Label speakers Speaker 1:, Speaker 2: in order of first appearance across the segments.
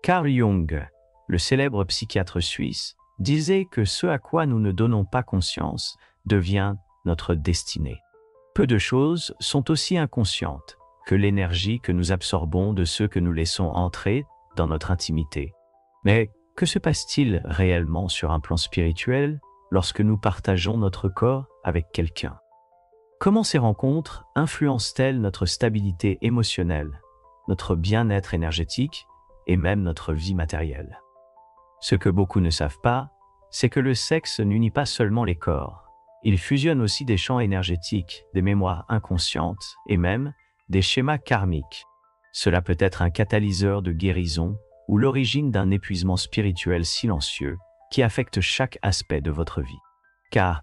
Speaker 1: Carl Jung, le célèbre psychiatre suisse, disait que ce à quoi nous ne donnons pas conscience devient notre destinée. Peu de choses sont aussi inconscientes que l'énergie que nous absorbons de ceux que nous laissons entrer dans notre intimité. Mais que se passe-t-il réellement sur un plan spirituel lorsque nous partageons notre corps avec quelqu'un? Comment ces rencontres influencent-elles notre stabilité émotionnelle, notre bien-être énergétique et même notre vie matérielle? Ce que beaucoup ne savent pas, c'est que le sexe n'unit pas seulement les corps. Il fusionne aussi des champs énergétiques, des mémoires inconscientes et même des schémas karmiques. Cela peut être un catalyseur de guérison ou l'origine d'un épuisement spirituel silencieux qui affecte chaque aspect de votre vie. Car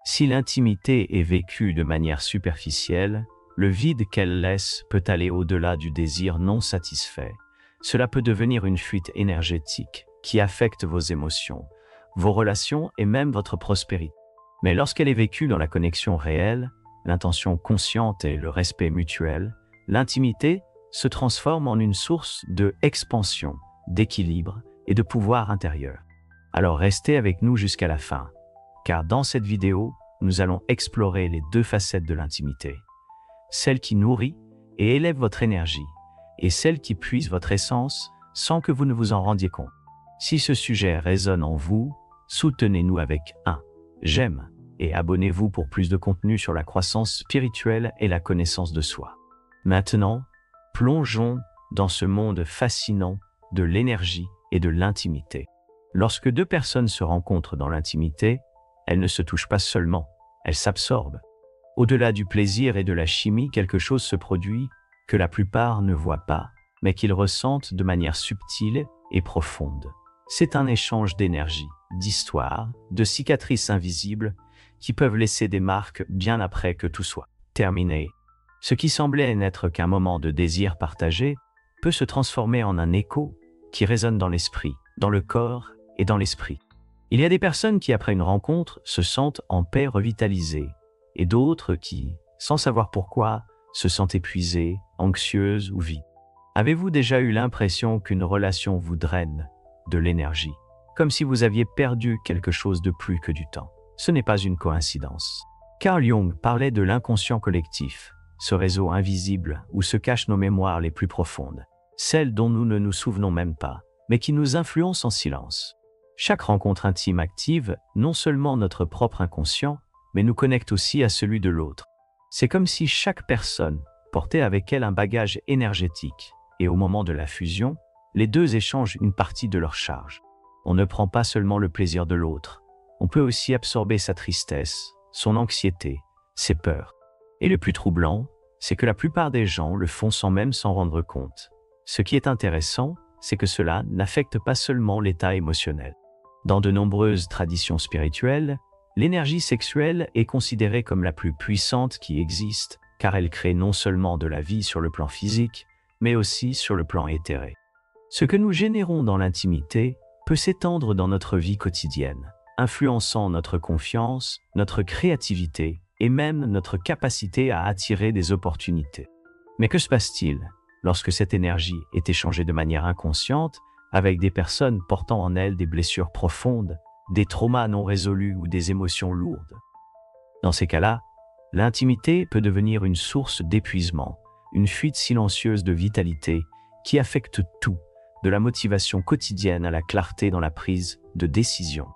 Speaker 1: si l'intimité est vécue de manière superficielle, le vide qu'elle laisse peut aller au-delà du désir non satisfait. Cela peut devenir une fuite énergétique qui affecte vos émotions, vos relations et même votre prospérité. Mais lorsqu'elle est vécue dans la connexion réelle, l'intention consciente et le respect mutuel, l'intimité se transforme en une source de expansion, d'équilibre et de pouvoir intérieur. Alors restez avec nous jusqu'à la fin, car dans cette vidéo, nous allons explorer les deux facettes de l'intimité. Celle qui nourrit et élève votre énergie, et celle qui puise votre essence sans que vous ne vous en rendiez compte. Si ce sujet résonne en vous, soutenez-nous avec un j'aime et abonnez-vous pour plus de contenu sur la croissance spirituelle et la connaissance de soi. Maintenant, plongeons dans ce monde fascinant de l'énergie et de l'intimité. Lorsque deux personnes se rencontrent dans l'intimité, elles ne se touchent pas seulement, elles s'absorbent. Au-delà du plaisir et de la chimie, quelque chose se produit que la plupart ne voient pas, mais qu'ils ressentent de manière subtile et profonde. C'est un échange d'énergie, d'histoire, de cicatrices invisibles qui peuvent laisser des marques bien après que tout soit terminé. Ce qui semblait n'être qu'un moment de désir partagé peut se transformer en un écho qui résonne dans l'esprit, dans le corps et dans l'esprit. Il y a des personnes qui, après une rencontre, se sentent en paix, revitalisées, et d'autres qui, sans savoir pourquoi, se sentent épuisées, anxieuses ou vides. Avez-vous déjà eu l'impression qu'une relation vous draine de l'énergie, comme si vous aviez perdu quelque chose de plus que du temps? Ce n'est pas une coïncidence. Carl Jung parlait de l'inconscient collectif, ce réseau invisible où se cachent nos mémoires les plus profondes, celles dont nous ne nous souvenons même pas, mais qui nous influencent en silence. Chaque rencontre intime active non seulement notre propre inconscient, mais nous connecte aussi à celui de l'autre. C'est comme si chaque personne portait avec elle un bagage énergétique, et au moment de la fusion, les deux échangent une partie de leur charge. On ne prend pas seulement le plaisir de l'autre, on peut aussi absorber sa tristesse, son anxiété, ses peurs. Et le plus troublant, c'est que la plupart des gens le font sans même s'en rendre compte. Ce qui est intéressant, c'est que cela n'affecte pas seulement l'état émotionnel. Dans de nombreuses traditions spirituelles, l'énergie sexuelle est considérée comme la plus puissante qui existe, car elle crée non seulement de la vie sur le plan physique, mais aussi sur le plan éthéré. Ce que nous générons dans l'intimité peut s'étendre dans notre vie quotidienne, influençant notre confiance, notre créativité et même notre capacité à attirer des opportunités. Mais que se passe-t-il lorsque cette énergie est échangée de manière inconsciente avec des personnes portant en elles des blessures profondes, des traumas non résolus ou des émotions lourdes? Dans ces cas-là, l'intimité peut devenir une source d'épuisement, une fuite silencieuse de vitalité qui affecte tout, de la motivation quotidienne à la clarté dans la prise de décision.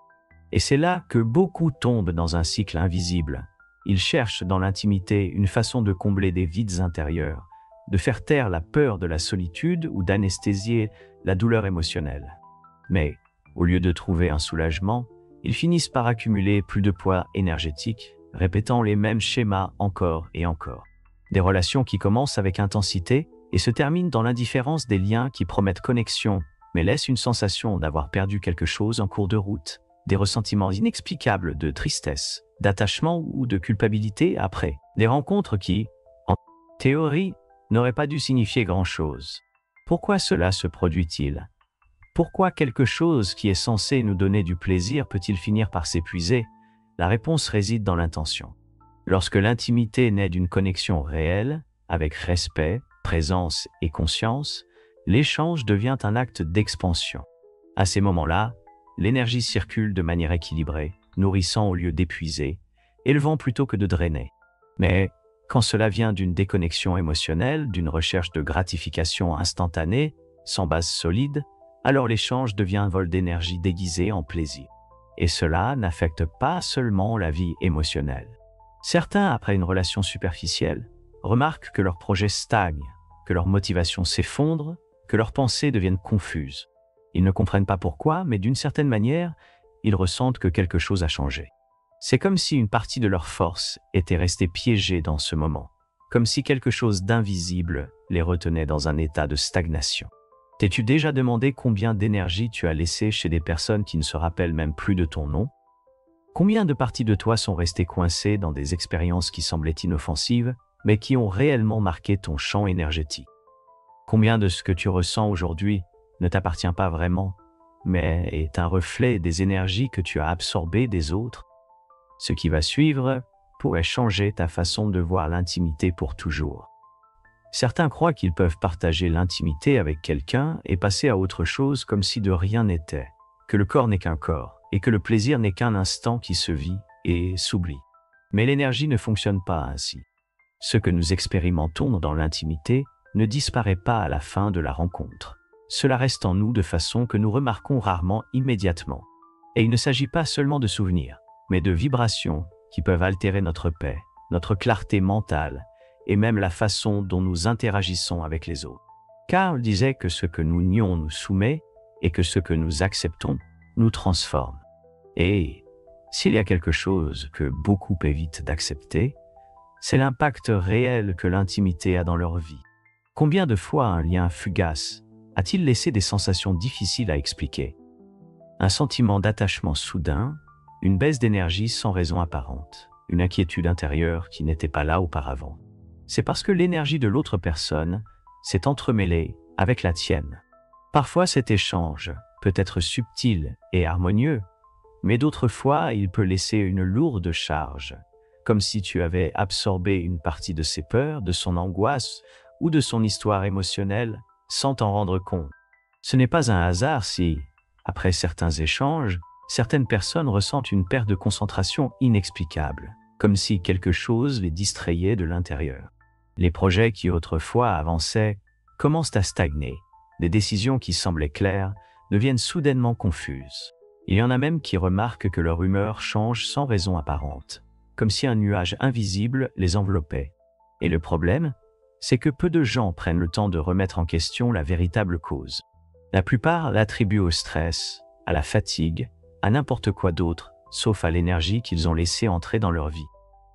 Speaker 1: Et c'est là que beaucoup tombent dans un cycle invisible. Ils cherchent dans l'intimité une façon de combler des vides intérieurs, de faire taire la peur de la solitude ou d'anesthésier la douleur émotionnelle. Mais, au lieu de trouver un soulagement, ils finissent par accumuler plus de poids énergétique, répétant les mêmes schémas encore et encore. Des relations qui commencent avec intensité et se terminent dans l'indifférence, des liens qui promettent connexion, mais laissent une sensation d'avoir perdu quelque chose en cours de route, des ressentiments inexplicables de tristesse, d'attachement ou de culpabilité après, des rencontres qui, en théorie, n'auraient pas dû signifier grand-chose. Pourquoi cela se produit-il? Pourquoi quelque chose qui est censé nous donner du plaisir peut-il finir par s'épuiser? La réponse réside dans l'intention. Lorsque l'intimité naît d'une connexion réelle, avec respect, présence et conscience, l'échange devient un acte d'expansion. À ces moments-là, l'énergie circule de manière équilibrée, nourrissant au lieu d'épuiser, élevant plutôt que de drainer. Mais quand cela vient d'une déconnexion émotionnelle, d'une recherche de gratification instantanée, sans base solide, alors l'échange devient un vol d'énergie déguisé en plaisir. Et cela n'affecte pas seulement la vie émotionnelle. Certains, après une relation superficielle, remarquent que leur projet stagne, que leur motivation s'effondre, que leurs pensées deviennent confuses. Ils ne comprennent pas pourquoi, mais d'une certaine manière, ils ressentent que quelque chose a changé. C'est comme si une partie de leur force était restée piégée dans ce moment, comme si quelque chose d'invisible les retenait dans un état de stagnation. T'es-tu déjà demandé combien d'énergie tu as laissé chez des personnes qui ne se rappellent même plus de ton nom? Combien de parties de toi sont restées coincées dans des expériences qui semblaient inoffensives, mais qui ont réellement marqué ton champ énergétique? Combien de ce que tu ressens aujourd'hui ne t'appartient pas vraiment, mais est un reflet des énergies que tu as absorbées des autres? Ce qui va suivre pourrait changer ta façon de voir l'intimité pour toujours. Certains croient qu'ils peuvent partager l'intimité avec quelqu'un et passer à autre chose comme si de rien n'était, que le corps n'est qu'un corps et que le plaisir n'est qu'un instant qui se vit et s'oublie. Mais l'énergie ne fonctionne pas ainsi. Ce que nous expérimentons dans l'intimité ne disparaît pas à la fin de la rencontre. Cela reste en nous de façon que nous remarquons rarement immédiatement. Et il ne s'agit pas seulement de souvenirs, mais de vibrations qui peuvent altérer notre paix, notre clarté mentale et même la façon dont nous interagissons avec les autres. Carl disait que ce que nous nions nous soumet et que ce que nous acceptons nous transforme. Et s'il y a quelque chose que beaucoup évitent d'accepter, c'est l'impact réel que l'intimité a dans leur vie. Combien de fois un lien fugace a-t-il laissé des sensations difficiles à expliquer? Un sentiment d'attachement soudain, une baisse d'énergie sans raison apparente, une inquiétude intérieure qui n'était pas là auparavant. C'est parce que l'énergie de l'autre personne s'est entremêlée avec la tienne. Parfois cet échange peut être subtil et harmonieux, mais d'autres fois il peut laisser une lourde charge, comme si tu avais absorbé une partie de ses peurs, de son angoisse ou de son histoire émotionnelle sans t'en rendre compte. Ce n'est pas un hasard si, après certains échanges, certaines personnes ressentent une perte de concentration inexplicable, comme si quelque chose les distrayait de l'intérieur. Les projets qui autrefois avançaient commencent à stagner. Des décisions qui semblaient claires deviennent soudainement confuses. Il y en a même qui remarquent que leur humeur change sans raison apparente, comme si un nuage invisible les enveloppait. Et le problème, c'est que peu de gens prennent le temps de remettre en question la véritable cause. La plupart l'attribuent au stress, à la fatigue, à n'importe quoi d'autre, sauf à l'énergie qu'ils ont laissé entrer dans leur vie.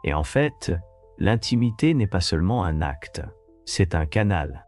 Speaker 1: Et en fait, l'intimité n'est pas seulement un acte, c'est un canal.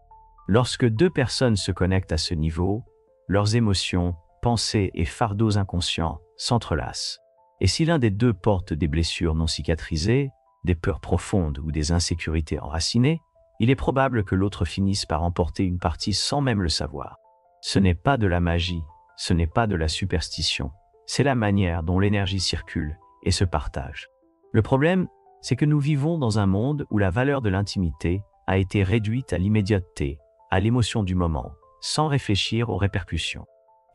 Speaker 1: Lorsque deux personnes se connectent à ce niveau, leurs émotions, pensées et fardeaux inconscients s'entrelacent. Et si l'un des deux porte des blessures non cicatrisées, des peurs profondes ou des insécurités enracinées, il est probable que l'autre finisse par emporter une partie sans même le savoir. Ce n'est pas de la magie, ce n'est pas de la superstition, c'est la manière dont l'énergie circule et se partage. Le problème, c'est que nous vivons dans un monde où la valeur de l'intimité a été réduite à l'immédiateté, à l'émotion du moment, sans réfléchir aux répercussions.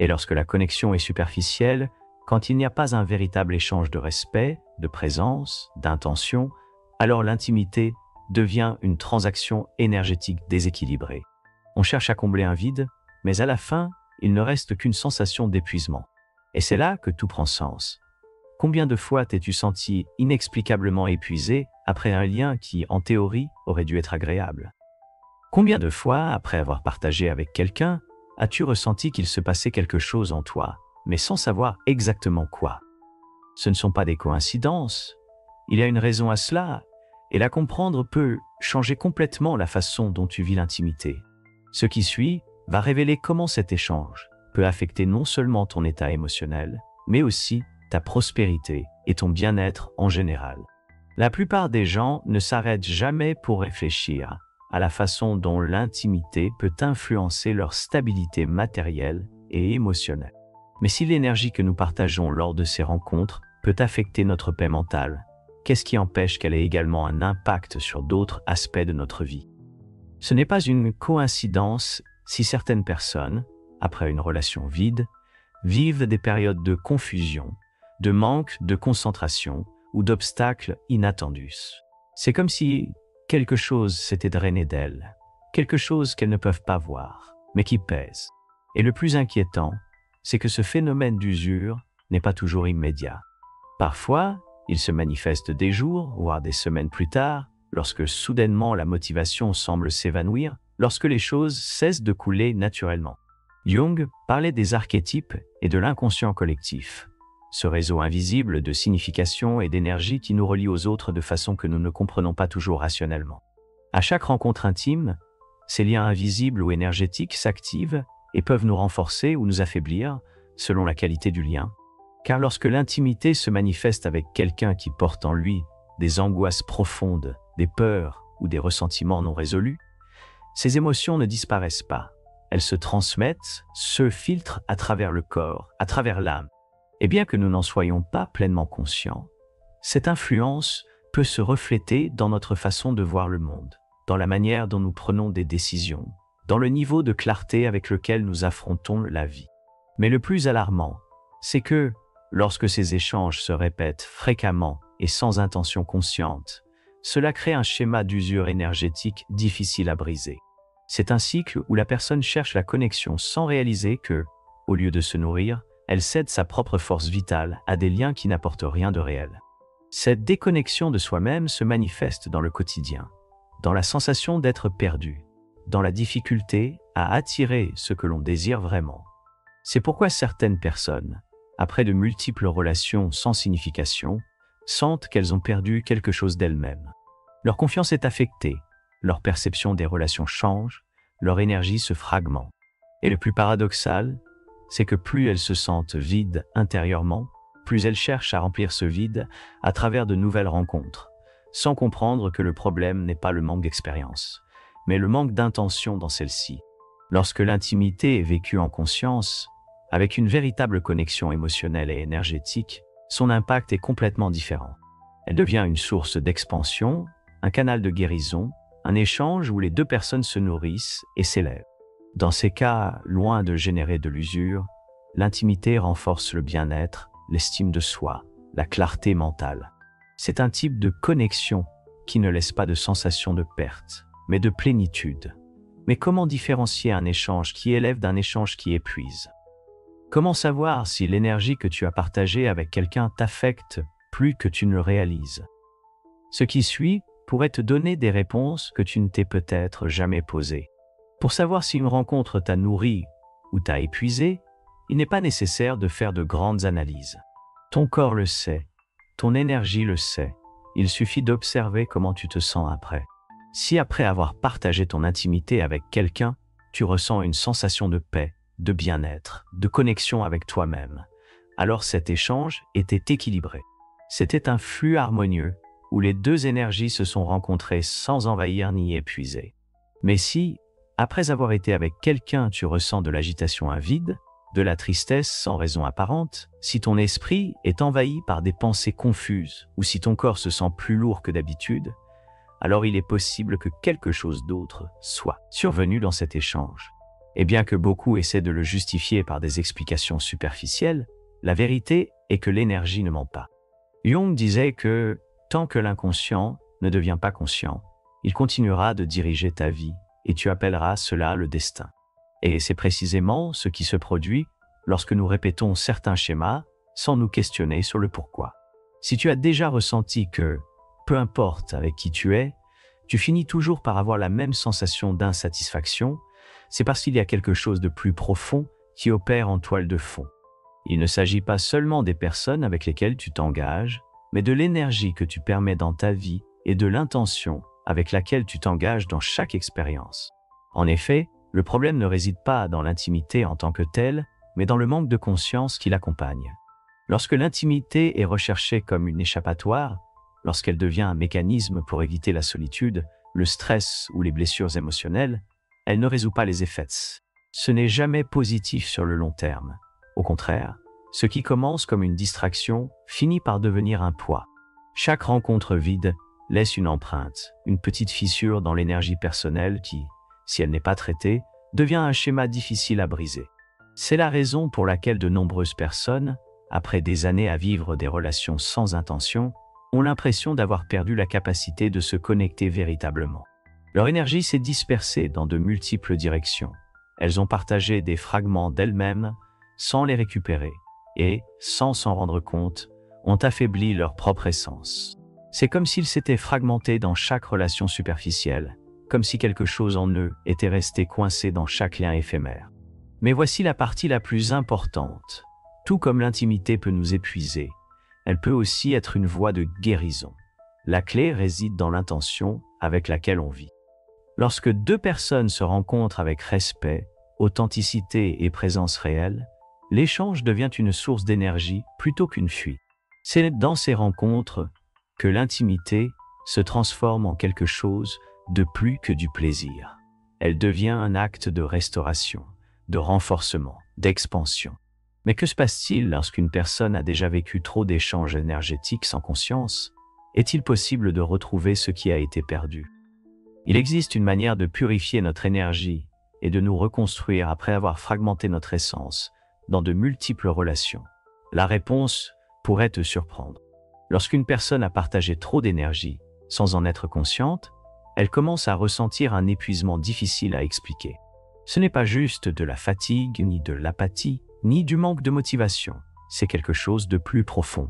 Speaker 1: Et lorsque la connexion est superficielle, quand il n'y a pas un véritable échange de respect, de présence, d'intention, alors l'intimité devient une transaction énergétique déséquilibrée. On cherche à combler un vide, mais à la fin, il ne reste qu'une sensation d'épuisement. Et c'est là que tout prend sens. Combien de fois t'es-tu senti inexplicablement épuisé après un lien qui, en théorie, aurait dû être agréable? Combien de fois, après avoir partagé avec quelqu'un, as-tu ressenti qu'il se passait quelque chose en toi, mais sans savoir exactement quoi? Ce ne sont pas des coïncidences. Il y a une raison à cela, et la comprendre peut changer complètement la façon dont tu vis l'intimité. Ce qui suit va révéler comment cet échange peut affecter non seulement ton état émotionnel, mais aussi ta prospérité et ton bien-être en général. La plupart des gens ne s'arrêtent jamais pour réfléchir à la façon dont l'intimité peut influencer leur stabilité matérielle et émotionnelle. Mais si l'énergie que nous partageons lors de ces rencontres peut affecter notre paix mentale, qu'est-ce qui empêche qu'elle ait également un impact sur d'autres aspects de notre vie? Ce n'est pas une coïncidence Si certaines personnes, après une relation vide, vivent des périodes de confusion, de manque de concentration ou d'obstacles inattendus, c'est comme si quelque chose s'était drainé d'elles, quelque chose qu'elles ne peuvent pas voir, mais qui pèse. Et le plus inquiétant, c'est que ce phénomène d'usure n'est pas toujours immédiat. Parfois, il se manifeste des jours, voire des semaines plus tard, lorsque soudainement la motivation semble s'évanouir, lorsque les choses cessent de couler naturellement. Jung parlait des archétypes et de l'inconscient collectif, ce réseau invisible de signification et d'énergie qui nous relie aux autres de façon que nous ne comprenons pas toujours rationnellement. À chaque rencontre intime, ces liens invisibles ou énergétiques s'activent et peuvent nous renforcer ou nous affaiblir, selon la qualité du lien. Car lorsque l'intimité se manifeste avec quelqu'un qui porte en lui des angoisses profondes, des peurs ou des ressentiments non résolus, ces émotions ne disparaissent pas. Elles se transmettent, se filtrent à travers le corps, à travers l'âme. Et bien que nous n'en soyons pas pleinement conscients, cette influence peut se refléter dans notre façon de voir le monde, dans la manière dont nous prenons des décisions, dans le niveau de clarté avec lequel nous affrontons la vie. Mais le plus alarmant, c'est que, lorsque ces échanges se répètent fréquemment et sans intention consciente, cela crée un schéma d'usure énergétique difficile à briser. C'est un cycle où la personne cherche la connexion sans réaliser que, au lieu de se nourrir, elle cède sa propre force vitale à des liens qui n'apportent rien de réel. Cette déconnexion de soi-même se manifeste dans le quotidien, dans la sensation d'être perdu, dans la difficulté à attirer ce que l'on désire vraiment. C'est pourquoi certaines personnes, après de multiples relations sans signification, sentent qu'elles ont perdu quelque chose d'elles-mêmes. Leur confiance est affectée, leur perception des relations change, leur énergie se fragmente. Et le plus paradoxal, c'est que plus elles se sentent vides intérieurement, plus elles cherchent à remplir ce vide à travers de nouvelles rencontres, sans comprendre que le problème n'est pas le manque d'expérience, mais le manque d'intention dans celle-ci. Lorsque l'intimité est vécue en conscience, avec une véritable connexion émotionnelle et énergétique, son impact est complètement différent. Elle devient une source d'expansion, un canal de guérison, un échange où les deux personnes se nourrissent et s'élèvent. Dans ces cas, loin de générer de l'usure, l'intimité renforce le bien-être, l'estime de soi, la clarté mentale. C'est un type de connexion qui ne laisse pas de sensation de perte, mais de plénitude. Mais comment différencier un échange qui élève d'un échange qui épuise? Comment savoir si l'énergie que tu as partagée avec quelqu'un t'affecte plus que tu ne le réalises? Ce qui suit pourrait te donner des réponses que tu ne t'es peut-être jamais posées. Pour savoir si une rencontre t'a nourri ou t'a épuisé, il n'est pas nécessaire de faire de grandes analyses. Ton corps le sait, ton énergie le sait. Il suffit d'observer comment tu te sens après. Si après avoir partagé ton intimité avec quelqu'un, tu ressens une sensation de paix, de bien-être, de connexion avec toi-même, alors cet échange était équilibré. C'était un flux harmonieux où les deux énergies se sont rencontrées sans envahir ni épuiser. Mais si, après avoir été avec quelqu'un, tu ressens de l'agitation à vide, de la tristesse sans raison apparente, si ton esprit est envahi par des pensées confuses ou si ton corps se sent plus lourd que d'habitude, alors il est possible que quelque chose d'autre soit survenu dans cet échange. Et bien que beaucoup essaient de le justifier par des explications superficielles, la vérité est que l'énergie ne ment pas. Jung disait que, tant que l'inconscient ne devient pas conscient, il continuera de diriger ta vie et tu appelleras cela le destin. Et c'est précisément ce qui se produit lorsque nous répétons certains schémas sans nous questionner sur le pourquoi. Si tu as déjà ressenti que, peu importe avec qui tu es, tu finis toujours par avoir la même sensation d'insatisfaction, c'est parce qu'il y a quelque chose de plus profond qui opère en toile de fond. Il ne s'agit pas seulement des personnes avec lesquelles tu t'engages, mais de l'énergie que tu permets dans ta vie et de l'intention avec laquelle tu t'engages dans chaque expérience. En effet, le problème ne réside pas dans l'intimité en tant que telle, mais dans le manque de conscience qui l'accompagne. Lorsque l'intimité est recherchée comme une échappatoire, lorsqu'elle devient un mécanisme pour éviter la solitude, le stress ou les blessures émotionnelles, elle ne résout pas les effets. Ce n'est jamais positif sur le long terme. Au contraire, ce qui commence comme une distraction finit par devenir un poids. Chaque rencontre vide laisse une empreinte, une petite fissure dans l'énergie personnelle qui, si elle n'est pas traitée, devient un schéma difficile à briser. C'est la raison pour laquelle de nombreuses personnes, après des années à vivre des relations sans intention, ont l'impression d'avoir perdu la capacité de se connecter véritablement. Leur énergie s'est dispersée dans de multiples directions. Elles ont partagé des fragments d'elles-mêmes sans les récupérer et, sans s'en rendre compte, ont affaibli leur propre essence. C'est comme s'ils s'étaient fragmentés dans chaque relation superficielle, comme si quelque chose en eux était resté coincé dans chaque lien éphémère. Mais voici la partie la plus importante. Tout comme l'intimité peut nous épuiser, elle peut aussi être une voie de guérison. La clé réside dans l'intention avec laquelle on vit. Lorsque deux personnes se rencontrent avec respect, authenticité et présence réelle, l'échange devient une source d'énergie plutôt qu'une fuite. C'est dans ces rencontres que l'intimité se transforme en quelque chose de plus que du plaisir. Elle devient un acte de restauration, de renforcement, d'expansion. Mais que se passe-t-il lorsqu'une personne a déjà vécu trop d'échanges énergétiques sans conscience? Est-il possible de retrouver ce qui a été perdu? Il existe une manière de purifier notre énergie et de nous reconstruire après avoir fragmenté notre essence dans de multiples relations. La réponse pourrait te surprendre. Lorsqu'une personne a partagé trop d'énergie sans en être consciente, elle commence à ressentir un épuisement difficile à expliquer. Ce n'est pas juste de la fatigue, ni de l'apathie, ni du manque de motivation. C'est quelque chose de plus profond.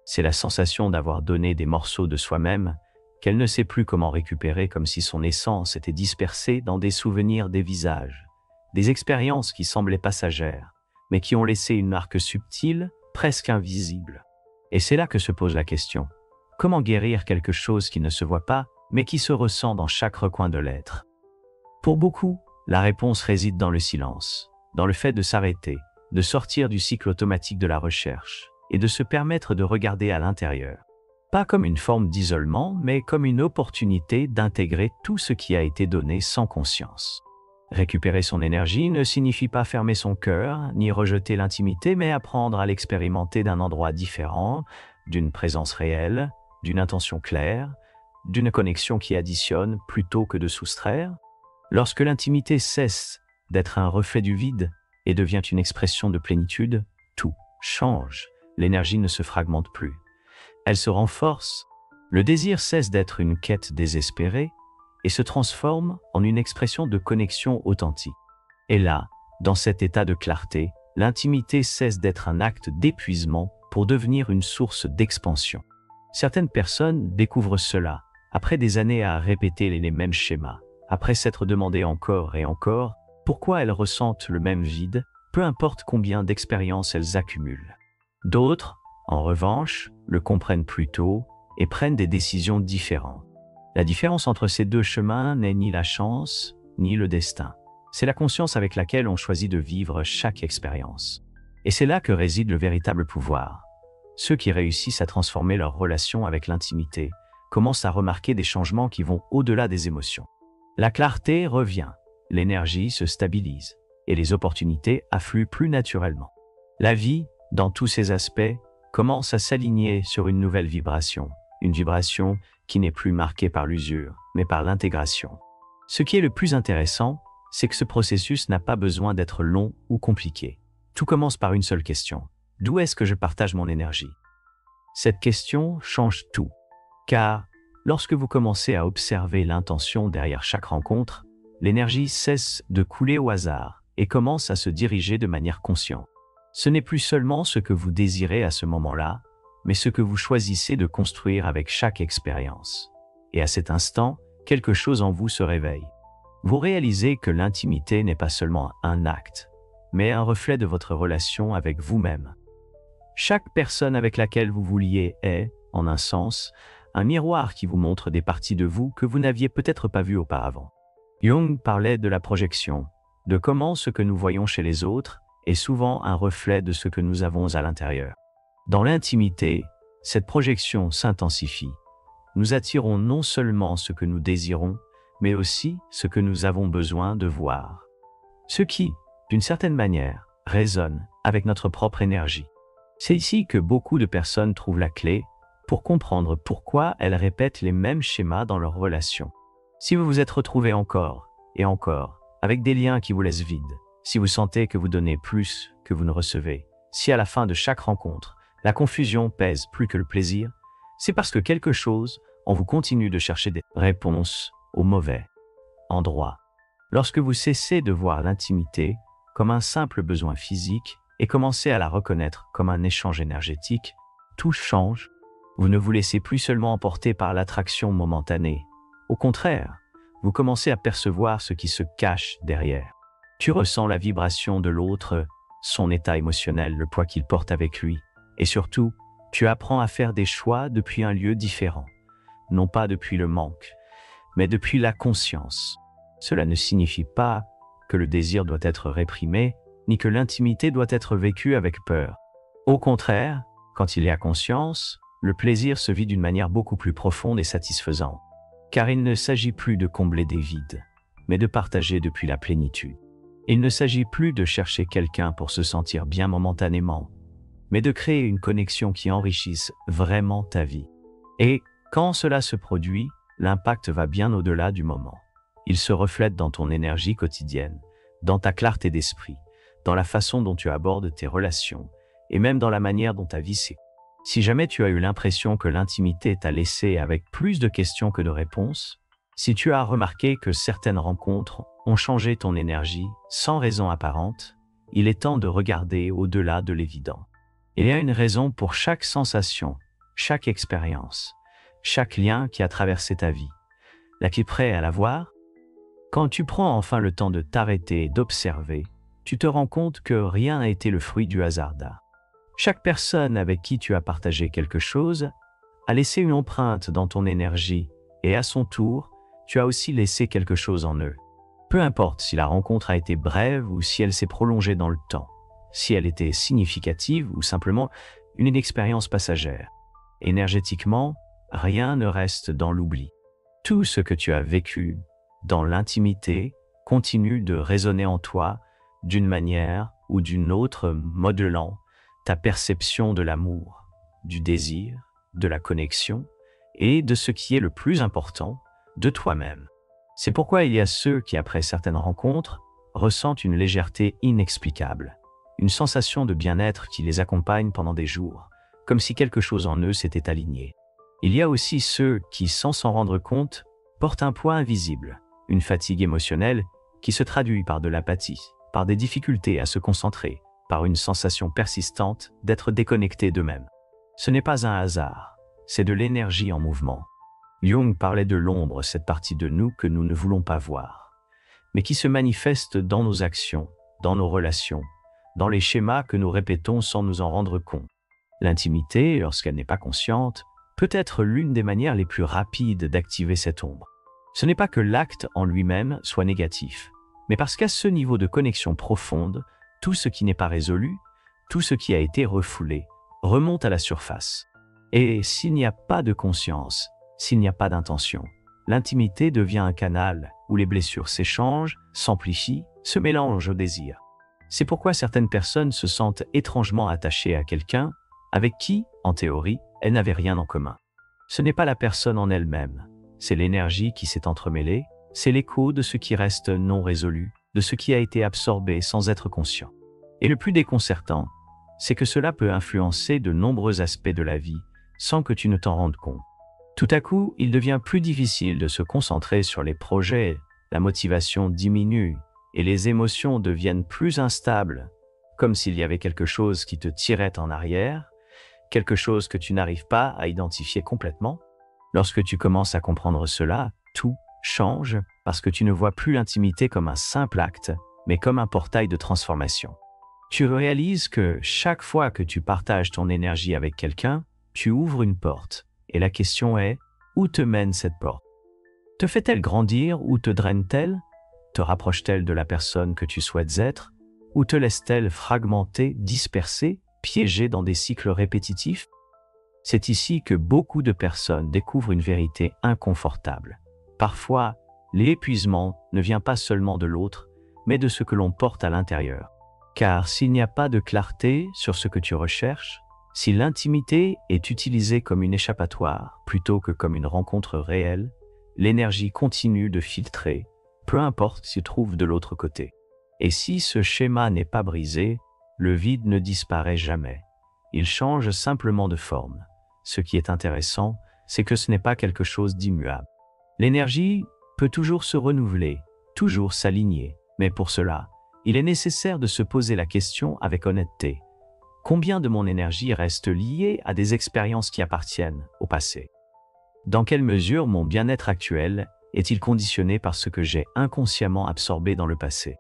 Speaker 1: C'est la sensation d'avoir donné des morceaux de soi-même qu'elle ne sait plus comment récupérer, comme si son essence était dispersée dans des souvenirs, des visages, des expériences qui semblaient passagères, mais qui ont laissé une marque subtile, presque invisible. Et c'est là que se pose la question. Comment guérir quelque chose qui ne se voit pas, mais qui se ressent dans chaque recoin de l'être? Pour beaucoup, la réponse réside dans le silence, dans le fait de s'arrêter, de sortir du cycle automatique de la recherche et de se permettre de regarder à l'intérieur. Pas comme une forme d'isolement, mais comme une opportunité d'intégrer tout ce qui a été donné sans conscience. Récupérer son énergie ne signifie pas fermer son cœur, ni rejeter l'intimité, mais apprendre à l'expérimenter d'un endroit différent, d'une présence réelle, d'une intention claire, d'une connexion qui additionne plutôt que de soustraire. Lorsque l'intimité cesse d'être un reflet du vide et devient une expression de plénitude, tout change. L'énergie ne se fragmente plus. Elle se renforce. Le désir cesse d'être une quête désespérée et se transforme en une expression de connexion authentique. Et là, dans cet état de clarté, l'intimité cesse d'être un acte d'épuisement pour devenir une source d'expansion. Certaines personnes découvrent cela après des années à répéter les mêmes schémas, après s'être demandé encore et encore pourquoi elles ressentent le même vide, peu importe combien d'expériences elles accumulent. D'autres, en revanche, le comprennent plus tôt et prennent des décisions différentes. La différence entre ces deux chemins n'est ni la chance, ni le destin. C'est la conscience avec laquelle on choisit de vivre chaque expérience. Et c'est là que réside le véritable pouvoir. Ceux qui réussissent à transformer leur relation avec l'intimité commencent à remarquer des changements qui vont au-delà des émotions. La clarté revient, l'énergie se stabilise, et les opportunités affluent plus naturellement. La vie, dans tous ses aspects, commence à s'aligner sur une nouvelle vibration, une vibration qui n'est plus marquée par l'usure, mais par l'intégration. Ce qui est le plus intéressant, c'est que ce processus n'a pas besoin d'être long ou compliqué. Tout commence par une seule question. D'où est-ce que je partage mon énergie? Cette question change tout, car lorsque vous commencez à observer l'intention derrière chaque rencontre, l'énergie cesse de couler au hasard et commence à se diriger de manière consciente. Ce n'est plus seulement ce que vous désirez à ce moment-là, mais ce que vous choisissez de construire avec chaque expérience. Et à cet instant, quelque chose en vous se réveille. Vous réalisez que l'intimité n'est pas seulement un acte, mais un reflet de votre relation avec vous-même. Chaque personne avec laquelle vous vous liez est, en un sens, un miroir qui vous montre des parties de vous que vous n'aviez peut-être pas vues auparavant. Jung parlait de la projection, de comment ce que nous voyons chez les autres est souvent un reflet de ce que nous avons à l'intérieur. Dans l'intimité, cette projection s'intensifie. Nous attirons non seulement ce que nous désirons, mais aussi ce que nous avons besoin de voir. Ce qui, d'une certaine manière, résonne avec notre propre énergie. C'est ici que beaucoup de personnes trouvent la clé pour comprendre pourquoi elles répètent les mêmes schémas dans leurs relations. Si vous vous êtes retrouvé encore et encore avec des liens qui vous laissent vide, si vous sentez que vous donnez plus que vous ne recevez, si à la fin de chaque rencontre, la confusion pèse plus que le plaisir, c'est parce que quelque chose en vous continue de chercher des réponses au mauvais endroit. Lorsque vous cessez de voir l'intimité comme un simple besoin physique et commencez à la reconnaître comme un échange énergétique, tout change. Vous ne vous laissez plus seulement emporter par l'attraction momentanée. Au contraire, vous commencez à percevoir ce qui se cache derrière. Tu ressens la vibration de l'autre, son état émotionnel, le poids qu'il porte avec lui. Et surtout, tu apprends à faire des choix depuis un lieu différent. Non pas depuis le manque, mais depuis la conscience. Cela ne signifie pas que le désir doit être réprimé, ni que l'intimité doit être vécue avec peur. Au contraire, quand il y a conscience, le plaisir se vit d'une manière beaucoup plus profonde et satisfaisante. Car il ne s'agit plus de combler des vides, mais de partager depuis la plénitude. Il ne s'agit plus de chercher quelqu'un pour se sentir bien momentanément, mais de créer une connexion qui enrichisse vraiment ta vie. Et quand cela se produit, l'impact va bien au-delà du moment. Il se reflète dans ton énergie quotidienne, dans ta clarté d'esprit, dans la façon dont tu abordes tes relations, et même dans la manière dont ta vie s'est. Si jamais tu as eu l'impression que l'intimité t'a laissé avec plus de questions que de réponses, si tu as remarqué que certaines rencontres ont changé ton énergie sans raison apparente, il est temps de regarder au-delà de l'évident. Il y a une raison pour chaque sensation, chaque expérience, chaque lien qui a traversé ta vie. L'es-tu prêt à la voir? Quand tu prends enfin le temps de t'arrêter et d'observer, tu te rends compte que rien n'a été le fruit du hasard. Chaque personne avec qui tu as partagé quelque chose a laissé une empreinte dans ton énergie et à son tour, tu as aussi laissé quelque chose en eux. Peu importe si la rencontre a été brève ou si elle s'est prolongée dans le temps, si elle était significative ou simplement une expérience passagère. Énergétiquement, rien ne reste dans l'oubli. Tout ce que tu as vécu dans l'intimité continue de résonner en toi d'une manière ou d'une autre, modelant ta perception de l'amour, du désir, de la connexion et de ce qui est le plus important, de toi-même. C'est pourquoi il y a ceux qui, après certaines rencontres, ressentent une légèreté inexplicable, une sensation de bien-être qui les accompagne pendant des jours, comme si quelque chose en eux s'était aligné. Il y a aussi ceux qui, sans s'en rendre compte, portent un poids invisible, une fatigue émotionnelle qui se traduit par de l'apathie, par des difficultés à se concentrer, par une sensation persistante d'être déconnecté d'eux-mêmes. Ce n'est pas un hasard, c'est de l'énergie en mouvement. Jung parlait de l'ombre, cette partie de nous que nous ne voulons pas voir, mais qui se manifeste dans nos actions, dans nos relations, dans les schémas que nous répétons sans nous en rendre compte. L'intimité, lorsqu'elle n'est pas consciente, peut être l'une des manières les plus rapides d'activer cette ombre. Ce n'est pas que l'acte en lui-même soit négatif, mais parce qu'à ce niveau de connexion profonde, tout ce qui n'est pas résolu, tout ce qui a été refoulé, remonte à la surface. Et s'il n'y a pas de conscience, s'il n'y a pas d'intention, l'intimité devient un canal où les blessures s'échangent, s'amplifient, se mélangent au désir. C'est pourquoi certaines personnes se sentent étrangement attachées à quelqu'un avec qui, en théorie, elles n'avaient rien en commun. Ce n'est pas la personne en elle-même, c'est l'énergie qui s'est entremêlée, c'est l'écho de ce qui reste non résolu, de ce qui a été absorbé sans être conscient. Et le plus déconcertant, c'est que cela peut influencer de nombreux aspects de la vie sans que tu ne t'en rendes compte. Tout à coup, il devient plus difficile de se concentrer sur les projets, la motivation diminue et les émotions deviennent plus instables, comme s'il y avait quelque chose qui te tirait en arrière, quelque chose que tu n'arrives pas à identifier complètement. Lorsque tu commences à comprendre cela, tout change parce que tu ne vois plus l'intimité comme un simple acte, mais comme un portail de transformation. Tu réalises que chaque fois que tu partages ton énergie avec quelqu'un, tu ouvres une porte. Et la question est, où te mène cette porte? Te fait-elle grandir ou te draine-t-elle? Te rapproche-t-elle de la personne que tu souhaites être? Ou te laisse-t-elle fragmenter, disperser, piéger dans des cycles répétitifs? C'est ici que beaucoup de personnes découvrent une vérité inconfortable. Parfois, l'épuisement ne vient pas seulement de l'autre, mais de ce que l'on porte à l'intérieur. Car s'il n'y a pas de clarté sur ce que tu recherches, si l'intimité est utilisée comme une échappatoire plutôt que comme une rencontre réelle, l'énergie continue de filtrer peu importe s'il trouve de l'autre côté. Et si ce schéma n'est pas brisé, le vide ne disparaît jamais. Il change simplement de forme. Ce qui est intéressant, c'est que ce n'est pas quelque chose d'immuable. L'énergie peut toujours se renouveler, toujours s'aligner, mais pour cela, il est nécessaire de se poser la question avec honnêteté. Combien de mon énergie reste liée à des expériences qui appartiennent au passé? Dans quelle mesure mon bien-être actuel est-il conditionné par ce que j'ai inconsciemment absorbé dans le passé?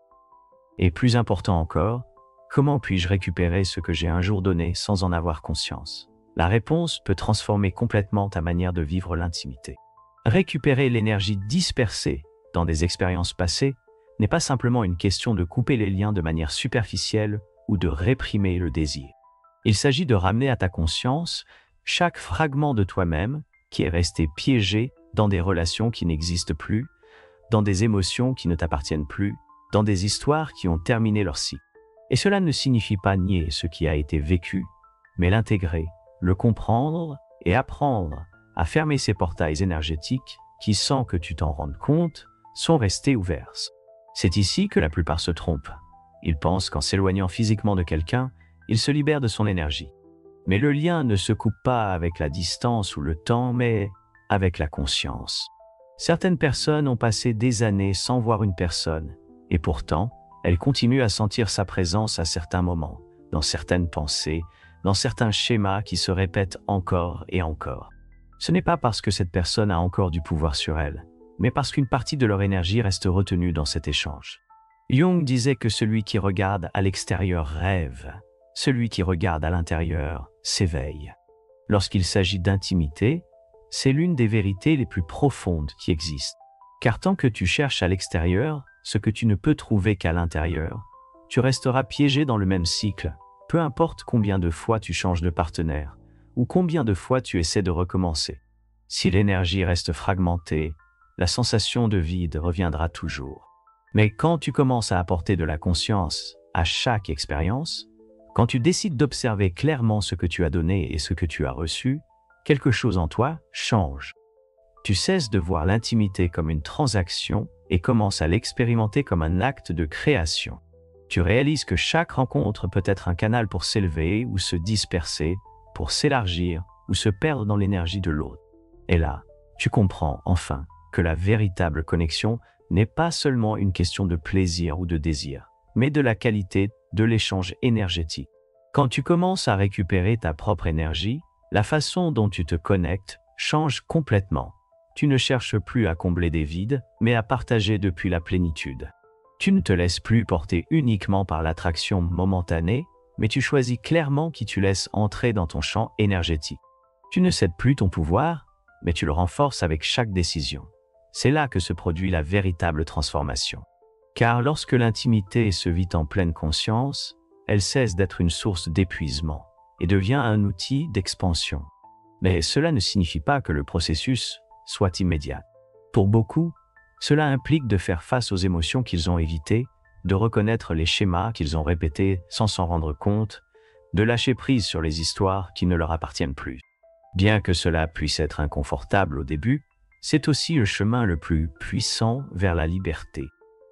Speaker 1: Et plus important encore, comment puis-je récupérer ce que j'ai un jour donné sans en avoir conscience? La réponse peut transformer complètement ta manière de vivre l'intimité. Récupérer l'énergie dispersée dans des expériences passées n'est pas simplement une question de couper les liens de manière superficielle ou de réprimer le désir. Il s'agit de ramener à ta conscience chaque fragment de toi-même qui est resté piégé dans des relations qui n'existent plus, dans des émotions qui ne t'appartiennent plus, dans des histoires qui ont terminé leur cycle. Et cela ne signifie pas nier ce qui a été vécu, mais l'intégrer, le comprendre et apprendre à fermer ces portails énergétiques qui, sans que tu t'en rendes compte, sont restés ouverts. C'est ici que la plupart se trompent. Ils pensent qu'en s'éloignant physiquement de quelqu'un, ils se libèrent de son énergie. Mais le lien ne se coupe pas avec la distance ou le temps, mais avec la conscience. Certaines personnes ont passé des années sans voir une personne, et pourtant, elles continuent à sentir sa présence à certains moments, dans certaines pensées, dans certains schémas qui se répètent encore et encore. Ce n'est pas parce que cette personne a encore du pouvoir sur elle, mais parce qu'une partie de leur énergie reste retenue dans cet échange. Jung disait que celui qui regarde à l'extérieur rêve, celui qui regarde à l'intérieur s'éveille. Lorsqu'il s'agit d'intimité, c'est l'une des vérités les plus profondes qui existent. Car tant que tu cherches à l'extérieur ce que tu ne peux trouver qu'à l'intérieur, tu resteras piégé dans le même cycle, peu importe combien de fois tu changes de partenaire ou combien de fois tu essaies de recommencer. Si l'énergie reste fragmentée, la sensation de vide reviendra toujours. Mais quand tu commences à apporter de la conscience à chaque expérience, quand tu décides d'observer clairement ce que tu as donné et ce que tu as reçu, quelque chose en toi change. Tu cesses de voir l'intimité comme une transaction et commences à l'expérimenter comme un acte de création. Tu réalises que chaque rencontre peut être un canal pour s'élever ou se disperser, pour s'élargir ou se perdre dans l'énergie de l'autre. Et là, tu comprends enfin que la véritable connexion n'est pas seulement une question de plaisir ou de désir, mais de la qualité de l'échange énergétique. Quand tu commences à récupérer ta propre énergie, la façon dont tu te connectes change complètement. Tu ne cherches plus à combler des vides, mais à partager depuis la plénitude. Tu ne te laisses plus porter uniquement par l'attraction momentanée, mais tu choisis clairement qui tu laisses entrer dans ton champ énergétique. Tu ne cèdes plus ton pouvoir, mais tu le renforces avec chaque décision. C'est là que se produit la véritable transformation. Car lorsque l'intimité se vit en pleine conscience, elle cesse d'être une source d'épuisement et devient un outil d'expansion. Mais cela ne signifie pas que le processus soit immédiat. Pour beaucoup, cela implique de faire face aux émotions qu'ils ont évitées, de reconnaître les schémas qu'ils ont répétés sans s'en rendre compte, de lâcher prise sur les histoires qui ne leur appartiennent plus. Bien que cela puisse être inconfortable au début, c'est aussi le chemin le plus puissant vers la liberté.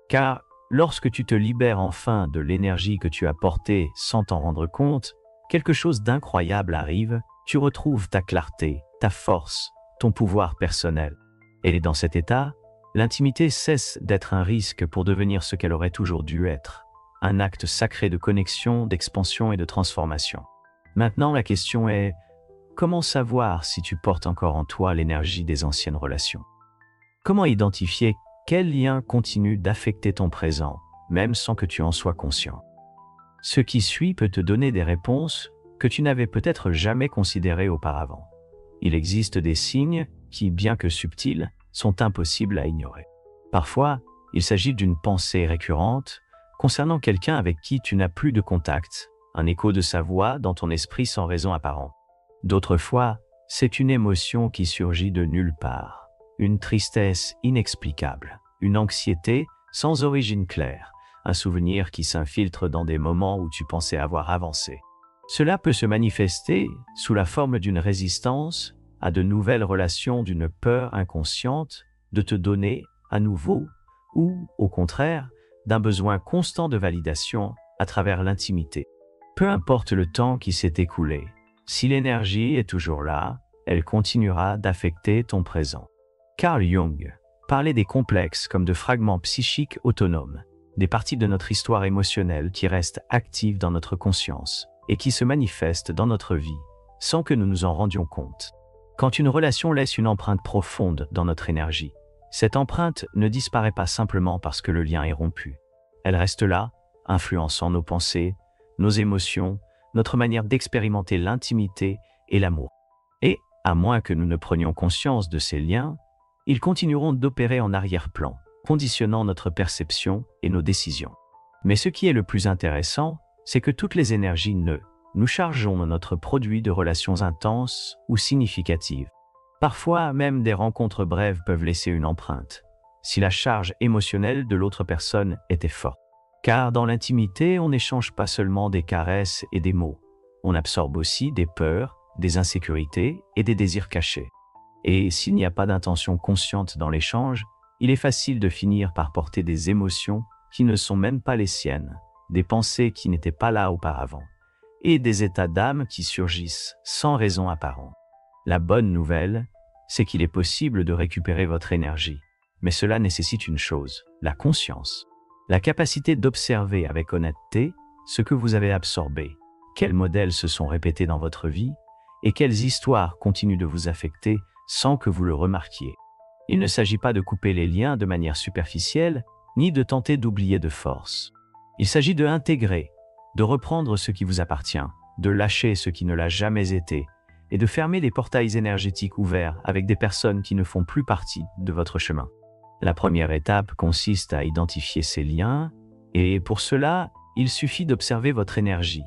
Speaker 1: Car lorsque tu te libères enfin de l'énergie que tu as portée sans t'en rendre compte, quelque chose d'incroyable arrive, tu retrouves ta clarté, ta force, ton pouvoir personnel. Et dans cet état, l'intimité cesse d'être un risque pour devenir ce qu'elle aurait toujours dû être, un acte sacré de connexion, d'expansion et de transformation. Maintenant, la question est, comment savoir si tu portes encore en toi l'énergie des anciennes relations? Comment identifier quel lien continue d'affecter ton présent, même sans que tu en sois conscient? Ce qui suit peut te donner des réponses que tu n'avais peut-être jamais considérées auparavant. Il existe des signes qui, bien que subtils, sont impossibles à ignorer. Parfois, il s'agit d'une pensée récurrente concernant quelqu'un avec qui tu n'as plus de contact, un écho de sa voix dans ton esprit sans raison apparente. D'autres fois, c'est une émotion qui surgit de nulle part, une tristesse inexplicable, une anxiété sans origine claire, un souvenir qui s'infiltre dans des moments où tu pensais avoir avancé. Cela peut se manifester sous la forme d'une résistance à de nouvelles relations, d'une peur inconsciente de te donner à nouveau ou, au contraire, d'un besoin constant de validation à travers l'intimité. Peu importe le temps qui s'est écoulé, si l'énergie est toujours là, elle continuera d'affecter ton présent. Carl Jung parlait des complexes comme de fragments psychiques autonomes, des parties de notre histoire émotionnelle qui restent actives dans notre conscience et qui se manifestent dans notre vie sans que nous nous en rendions compte. Quand une relation laisse une empreinte profonde dans notre énergie, cette empreinte ne disparaît pas simplement parce que le lien est rompu. Elle reste là, influençant nos pensées, nos émotions, notre manière d'expérimenter l'intimité et l'amour. Et, à moins que nous ne prenions conscience de ces liens, ils continueront d'opérer en arrière-plan, conditionnant notre perception et nos décisions. Mais ce qui est le plus intéressant, c'est que toutes les énergies nous chargeons notre produit de relations intenses ou significatives. Parfois, même des rencontres brèves peuvent laisser une empreinte, si la charge émotionnelle de l'autre personne était forte. Car dans l'intimité, on n'échange pas seulement des caresses et des mots, on absorbe aussi des peurs, des insécurités et des désirs cachés. Et s'il n'y a pas d'intention consciente dans l'échange, il est facile de finir par porter des émotions qui ne sont même pas les siennes, des pensées qui n'étaient pas là auparavant, et des états d'âme qui surgissent sans raison apparente. La bonne nouvelle, c'est qu'il est possible de récupérer votre énergie, mais cela nécessite une chose, la conscience. La capacité d'observer avec honnêteté ce que vous avez absorbé, quels modèles se sont répétés dans votre vie et quelles histoires continuent de vous affecter sans que vous le remarquiez. Il ne s'agit pas de couper les liens de manière superficielle, ni de tenter d'oublier de force. Il s'agit de intégrer, de reprendre ce qui vous appartient, de lâcher ce qui ne l'a jamais été, et de fermer les portails énergétiques ouverts avec des personnes qui ne font plus partie de votre chemin. La première étape consiste à identifier ces liens, et pour cela, il suffit d'observer votre énergie.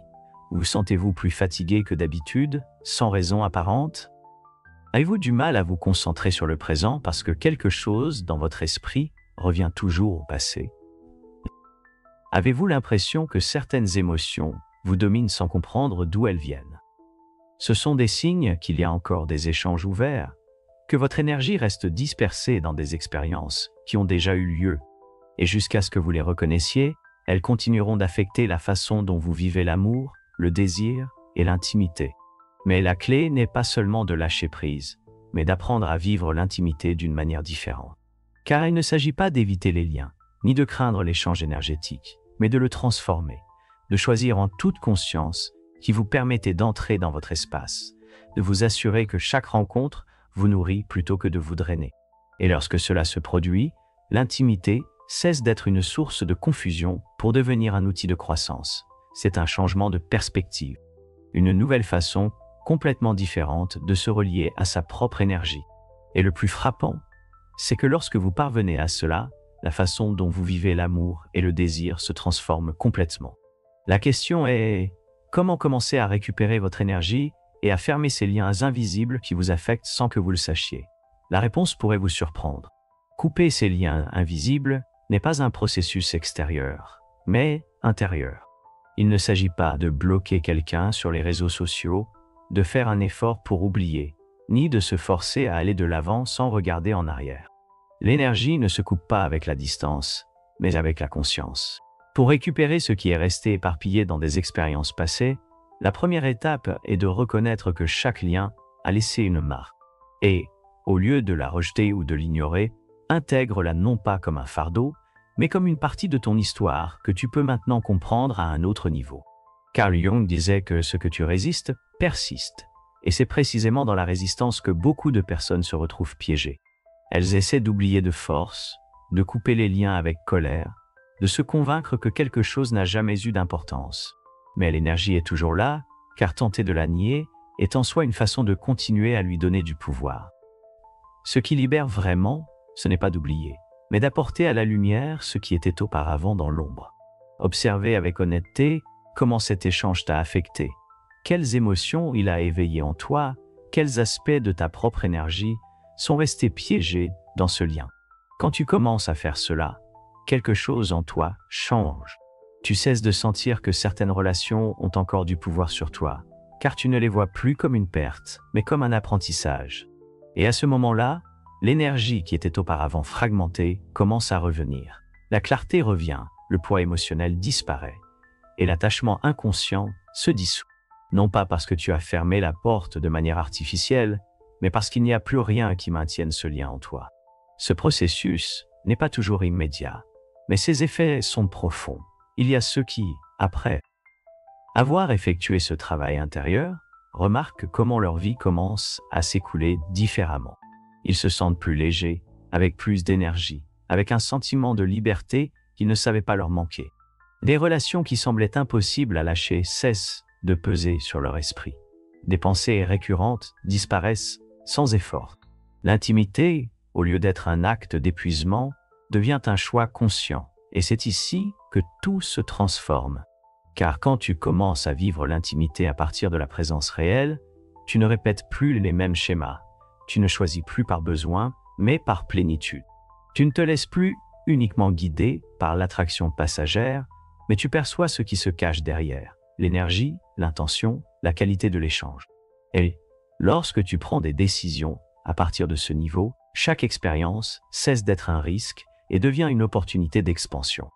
Speaker 1: Vous sentez-vous plus fatigué que d'habitude, sans raison apparente? Avez-vous du mal à vous concentrer sur le présent parce que quelque chose dans votre esprit revient toujours au passé? Avez-vous l'impression que certaines émotions vous dominent sans comprendre d'où elles viennent? Ce sont des signes qu'il y a encore des échanges ouverts, que votre énergie reste dispersée dans des expériences qui ont déjà eu lieu, et jusqu'à ce que vous les reconnaissiez, elles continueront d'affecter la façon dont vous vivez l'amour, le désir et l'intimité. Mais la clé n'est pas seulement de lâcher prise, mais d'apprendre à vivre l'intimité d'une manière différente. Car il ne s'agit pas d'éviter les liens, ni de craindre l'échange énergétique, mais de le transformer, de choisir en toute conscience qui vous permettez d'entrer dans votre espace, de vous assurer que chaque rencontre vous nourrit plutôt que de vous drainer. Et lorsque cela se produit, l'intimité cesse d'être une source de confusion pour devenir un outil de croissance. C'est un changement de perspective, une nouvelle façon complètement différente de se relier à sa propre énergie. Et le plus frappant, c'est que lorsque vous parvenez à cela, la façon dont vous vivez l'amour et le désir se transforment complètement. La question est: comment commencer à récupérer votre énergie et à fermer ces liens invisibles qui vous affectent sans que vous le sachiez? La réponse pourrait vous surprendre. Couper ces liens invisibles n'est pas un processus extérieur, mais intérieur. Il ne s'agit pas de bloquer quelqu'un sur les réseaux sociaux, de faire un effort pour oublier, ni de se forcer à aller de l'avant sans regarder en arrière. L'énergie ne se coupe pas avec la distance, mais avec la conscience. Pour récupérer ce qui est resté éparpillé dans des expériences passées, la première étape est de reconnaître que chaque lien a laissé une marque. Et, au lieu de la rejeter ou de l'ignorer, intègre-la non pas comme un fardeau, mais comme une partie de ton histoire que tu peux maintenant comprendre à un autre niveau. Carl Jung disait que ce que tu résistes persiste, et c'est précisément dans la résistance que beaucoup de personnes se retrouvent piégées. Elles essaient d'oublier de force, de couper les liens avec colère, de se convaincre que quelque chose n'a jamais eu d'importance. Mais l'énergie est toujours là, car tenter de la nier est en soi une façon de continuer à lui donner du pouvoir. Ce qui libère vraiment, ce n'est pas d'oublier, mais d'apporter à la lumière ce qui était auparavant dans l'ombre. Observer avec honnêteté comment cet échange t'a affecté, quelles émotions il a éveillées en toi, quels aspects de ta propre énergie sont restés piégés dans ce lien. Quand tu commences à faire cela, quelque chose en toi change. Tu cesses de sentir que certaines relations ont encore du pouvoir sur toi, car tu ne les vois plus comme une perte, mais comme un apprentissage. Et à ce moment-là, L'énergie qui était auparavant fragmentée commence à revenir. La clarté revient, le poids émotionnel disparaît, et l'attachement inconscient se dissout. Non pas parce que tu as fermé la porte de manière artificielle, mais parce qu'il n'y a plus rien qui maintienne ce lien en toi. Ce processus n'est pas toujours immédiat, mais ses effets sont profonds. Il y a ceux qui, après avoir effectué ce travail intérieur, remarquent comment leur vie commence à s'écouler différemment. Ils se sentent plus légers, avec plus d'énergie, avec un sentiment de liberté qu'ils ne savaient pas leur manquer. Des relations qui semblaient impossibles à lâcher cessent de peser sur leur esprit. Des pensées récurrentes disparaissent sans effort. L'intimité, au lieu d'être un acte d'épuisement, devient un choix conscient. Et c'est ici que tout se transforme. Car quand tu commences à vivre l'intimité à partir de la présence réelle, tu ne répètes plus les mêmes schémas. Tu ne choisis plus par besoin, mais par plénitude. Tu ne te laisses plus uniquement guider par l'attraction passagère, mais tu perçois ce qui se cache derrière, l'énergie, l'intention, la qualité de l'échange. Et lorsque tu prends des décisions à partir de ce niveau, chaque expérience cesse d'être un risque et devient une opportunité d'expansion.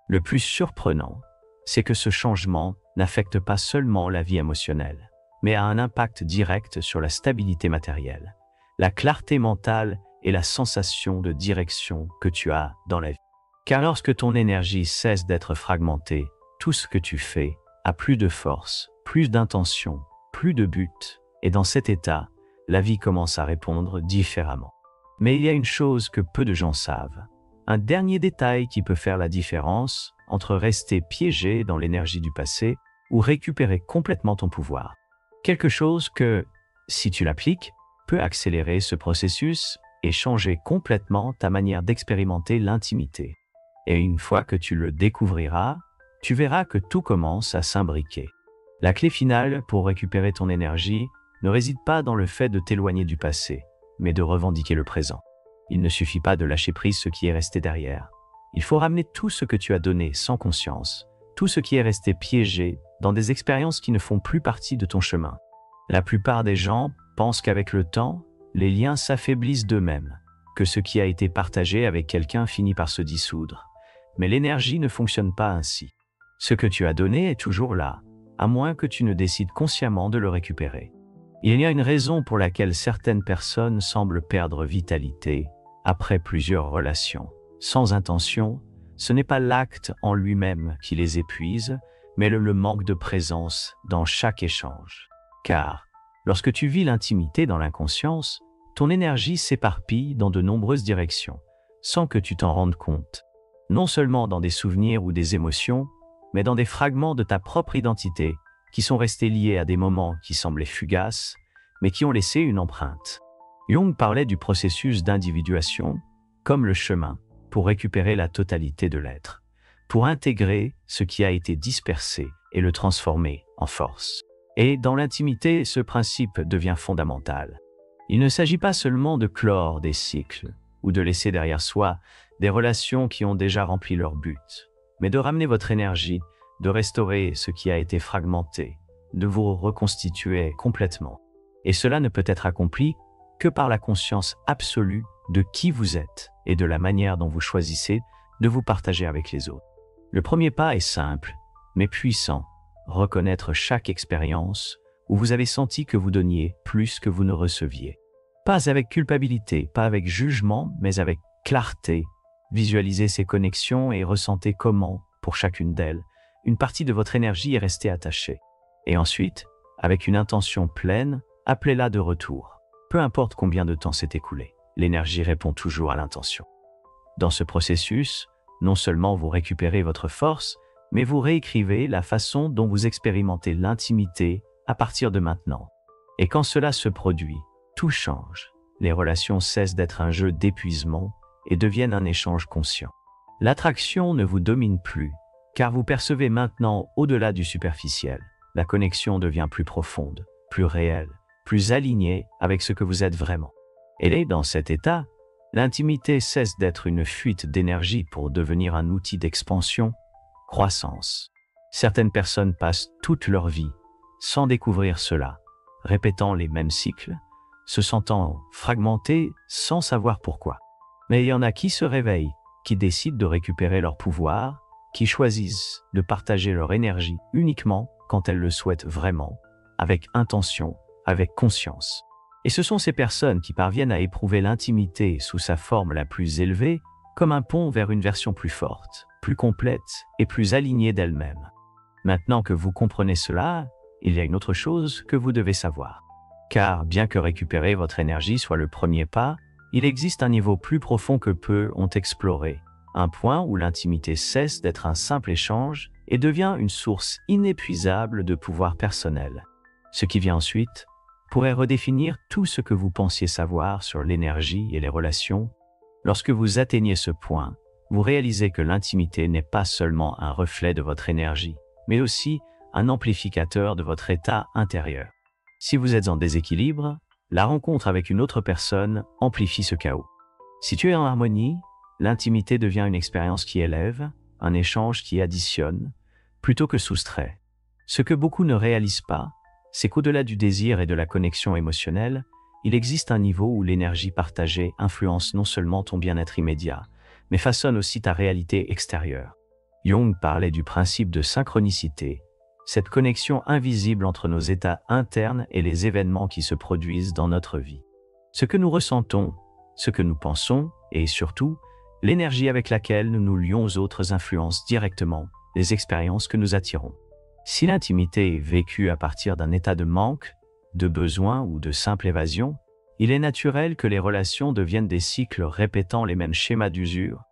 Speaker 1: Le plus surprenant, c'est que ce changement n'affecte pas seulement la vie émotionnelle, mais a un impact direct sur la stabilité matérielle, la clarté mentale et la sensation de direction que tu as dans la vie. Car lorsque ton énergie cesse d'être fragmentée, tout ce que tu fais a plus de force, plus d'intention, plus de but, et dans cet état, la vie commence à répondre différemment. Mais il y a une chose que peu de gens savent, un dernier détail qui peut faire la différence entre rester piégé dans l'énergie du passé ou récupérer complètement ton pouvoir. Quelque chose que, si tu l'appliques, peut accélérer ce processus et changer complètement ta manière d'expérimenter l'intimité. Et une fois que tu le découvriras, tu verras que tout commence à s'imbriquer. La clé finale pour récupérer ton énergie ne réside pas dans le fait de t'éloigner du passé, mais de revendiquer le présent. Il ne suffit pas de lâcher prise ce qui est resté derrière. Il faut ramener tout ce que tu as donné sans conscience, tout ce qui est resté piégé dans des expériences qui ne font plus partie de ton chemin. La plupart des gens pensent qu'avec le temps, les liens s'affaiblissent d'eux-mêmes, que ce qui a été partagé avec quelqu'un finit par se dissoudre. Mais l'énergie ne fonctionne pas ainsi. Ce que tu as donné est toujours là, à moins que tu ne décides consciemment de le récupérer. Il y a une raison pour laquelle certaines personnes semblent perdre vitalité après plusieurs relations. Sans intention, ce n'est pas l'acte en lui-même qui les épuise, mais le manque de présence dans chaque échange. Car, lorsque tu vis l'intimité dans l'inconscience, ton énergie s'éparpille dans de nombreuses directions, sans que tu t'en rendes compte. Non seulement dans des souvenirs ou des émotions, mais dans des fragments de ta propre identité qui sont restés liés à des moments qui semblaient fugaces, mais qui ont laissé une empreinte. Jung parlait du processus d'individuation comme le chemin pour récupérer la totalité de l'être, pour intégrer ce qui a été dispersé et le transformer en force. Et dans l'intimité, ce principe devient fondamental. Il ne s'agit pas seulement de clore des cycles ou de laisser derrière soi des relations qui ont déjà rempli leur but, mais de ramener votre énergie, de restaurer ce qui a été fragmenté, de vous reconstituer complètement. Et cela ne peut être accompli que par la conscience absolue de qui vous êtes et de la manière dont vous choisissez de vous partager avec les autres. Le premier pas est simple, mais puissant. Reconnaître chaque expérience où vous avez senti que vous donniez plus que vous ne receviez. Pas avec culpabilité, pas avec jugement, mais avec clarté. Visualisez ces connexions et ressentez comment, pour chacune d'elles, une partie de votre énergie est restée attachée. Et ensuite, avec une intention pleine, appelez-la de retour. Peu importe combien de temps s'est écoulé, l'énergie répond toujours à l'intention. Dans ce processus, non seulement vous récupérez votre force, mais vous réécrivez la façon dont vous expérimentez l'intimité à partir de maintenant. Et quand cela se produit, tout change. Les relations cessent d'être un jeu d'épuisement et deviennent un échange conscient. L'attraction ne vous domine plus, car vous percevez maintenant au-delà du superficiel. La connexion devient plus profonde, plus réelle, plus alignée avec ce que vous êtes vraiment. Et dans cet état, l'intimité cesse d'être une fuite d'énergie pour devenir un outil d'expansion, croissance. Certaines personnes passent toute leur vie sans découvrir cela, répétant les mêmes cycles, se sentant fragmentés sans savoir pourquoi. Mais il y en a qui se réveillent, qui décident de récupérer leur pouvoir, qui choisissent de partager leur énergie uniquement quand elles le souhaitent vraiment, avec intention, avec conscience. Et ce sont ces personnes qui parviennent à éprouver l'intimité sous sa forme la plus élevée, comme un pont vers une version plus forte, plus complète et plus alignée d'elle-même. Maintenant que vous comprenez cela, il y a une autre chose que vous devez savoir. Car bien que récupérer votre énergie soit le premier pas, il existe un niveau plus profond que peu ont exploré, un point où l'intimité cesse d'être un simple échange et devient une source inépuisable de pouvoir personnel. Ce qui vient ensuite pourrait redéfinir tout ce que vous pensiez savoir sur l'énergie et les relations. Lorsque vous atteignez ce point, vous réalisez que l'intimité n'est pas seulement un reflet de votre énergie, mais aussi un amplificateur de votre état intérieur. Si vous êtes en déséquilibre, la rencontre avec une autre personne amplifie ce chaos. Si tu es en harmonie, l'intimité devient une expérience qui élève, un échange qui additionne, plutôt que soustrait. Ce que beaucoup ne réalisent pas, c'est qu'au-delà du désir et de la connexion émotionnelle, il existe un niveau où l'énergie partagée influence non seulement ton bien-être immédiat, mais façonne aussi ta réalité extérieure. Jung parlait du principe de synchronicité, cette connexion invisible entre nos états internes et les événements qui se produisent dans notre vie. Ce que nous ressentons, ce que nous pensons, et surtout, l'énergie avec laquelle nous nous lions aux autres influence directement les expériences que nous attirons. Si l'intimité est vécue à partir d'un état de manque, de besoin ou de simple évasion, il est naturel que les relations deviennent des cycles répétant les mêmes schémas d'usure.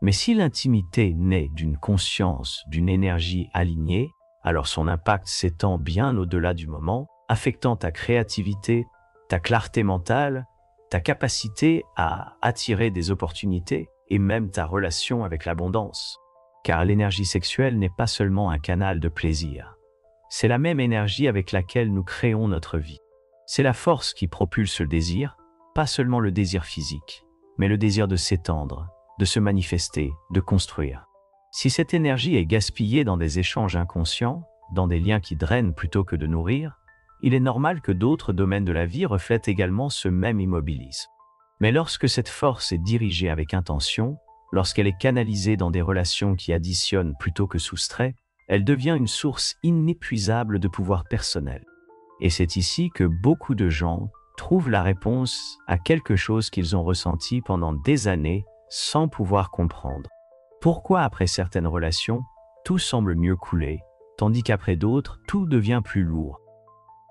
Speaker 1: Mais si l'intimité naît d'une conscience, d'une énergie alignée, alors son impact s'étend bien au-delà du moment, affectant ta créativité, ta clarté mentale, ta capacité à attirer des opportunités et même ta relation avec l'abondance. Car l'énergie sexuelle n'est pas seulement un canal de plaisir. C'est la même énergie avec laquelle nous créons notre vie. C'est la force qui propulse le désir, pas seulement le désir physique, mais le désir de s'étendre, de se manifester, de construire. Si cette énergie est gaspillée dans des échanges inconscients, dans des liens qui drainent plutôt que de nourrir, il est normal que d'autres domaines de la vie reflètent également ce même immobilisme. Mais lorsque cette force est dirigée avec intention, lorsqu'elle est canalisée dans des relations qui additionnent plutôt que soustraient, elle devient une source inépuisable de pouvoir personnel. Et c'est ici que beaucoup de gens trouvent la réponse à quelque chose qu'ils ont ressenti pendant des années sans pouvoir comprendre. Pourquoi après certaines relations, tout semble mieux couler, tandis qu'après d'autres, tout devient plus lourd?